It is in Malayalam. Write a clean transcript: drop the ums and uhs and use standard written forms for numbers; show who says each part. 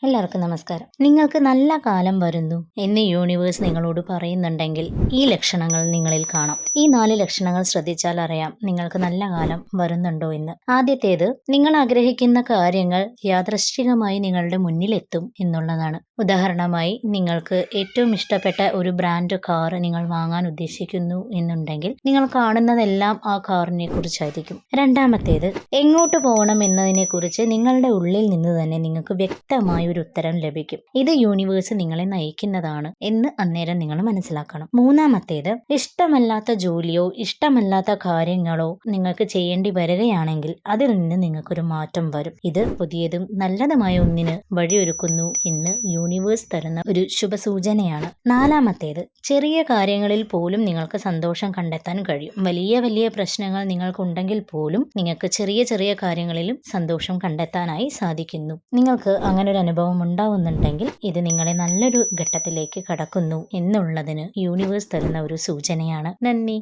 Speaker 1: എല്ലാവർക്കും നമസ്കാരം. നിങ്ങൾക്ക് നല്ല കാലം വരുന്നു എന്ന് യൂണിവേഴ്സ് നിങ്ങളോട് പറയുന്നുണ്ടെങ്കിൽ ഈ ലക്ഷണങ്ങൾ നിങ്ങളിൽ കാണാം. ഈ 4 ലക്ഷണങ്ങൾ ശ്രദ്ധിച്ചാൽ അറിയാം നിങ്ങൾക്ക് നല്ല കാലം വരുന്നുണ്ടോ എന്ന്. ആദ്യത്തേത്, നിങ്ങൾ ആഗ്രഹിക്കുന്ന കാര്യങ്ങൾ യാദൃശ്ചികമായി നിങ്ങളുടെ മുന്നിലെത്തും എന്നുള്ളതാണ്. ഉദാഹരണമായി, നിങ്ങൾക്ക് ഏറ്റവും ഇഷ്ടപ്പെട്ട ഒരു ബ്രാൻഡ് കാർ നിങ്ങൾ വാങ്ങാൻ ഉദ്ദേശിക്കുന്നു എന്നുണ്ടെങ്കിൽ നിങ്ങൾ കാണുന്നതെല്ലാം ആ കാറിനെ കുറിച്ചായിരിക്കും. രണ്ടാമത്തേത്, എങ്ങോട്ട് പോകണം എന്നതിനെ കുറിച്ച് നിങ്ങളുടെ ഉള്ളിൽ നിന്ന് തന്നെ നിങ്ങൾക്ക് വ്യക്തമായ ഒരു ഉത്തരം ലഭിക്കും. ഇത് യൂണിവേഴ്സ് നിങ്ങളെ നയിക്കുന്നതാണ് എന്ന് അന്നേരം നിങ്ങൾ മനസ്സിലാക്കണം. മൂന്നാമത്തേത്, ഇഷ്ടമല്ലാത്ത ജോലിയോ ഇഷ്ടമല്ലാത്ത കാര്യങ്ങളോ നിങ്ങൾക്ക് ചെയ്യേണ്ടി വരികയാണെങ്കിൽ അതിൽ നിന്ന് നിങ്ങൾക്കൊരു മാറ്റം വരും. ഇത് പുതിയതും നല്ലതുമായ ഒന്നിന് വഴിയൊരുക്കുന്നു എന്ന് യൂണിവേഴ്സ് തരുന്ന ഒരു ശുഭസൂചനയാണ്. നാലാമത്തേത്, ചെറിയ കാര്യങ്ങളിൽ പോലും നിങ്ങൾക്ക് സന്തോഷം കണ്ടെത്താൻ കഴിയും. വലിയ വലിയ പ്രശ്നങ്ങൾ നിങ്ങൾക്കുണ്ടെങ്കിൽ പോലും നിങ്ങൾക്ക് ചെറിയ ചെറിയ കാര്യങ്ങളിലും സന്തോഷം കണ്ടെത്താനായി സാധിക്കുന്നു. നിങ്ങൾക്ക് അങ്ങനെ ഒരു അനുഭവം ഉണ്ടാവുന്നുണ്ടെങ്കിൽ ഇത് നിങ്ങളെ നല്ലൊരു ഘട്ടത്തിലേക്ക് കടക്കുന്നു എന്നുള്ളതിന് യൂണിവേഴ്സ് തരുന്ന ഒരു സൂചനയാണ്. നന്ദി.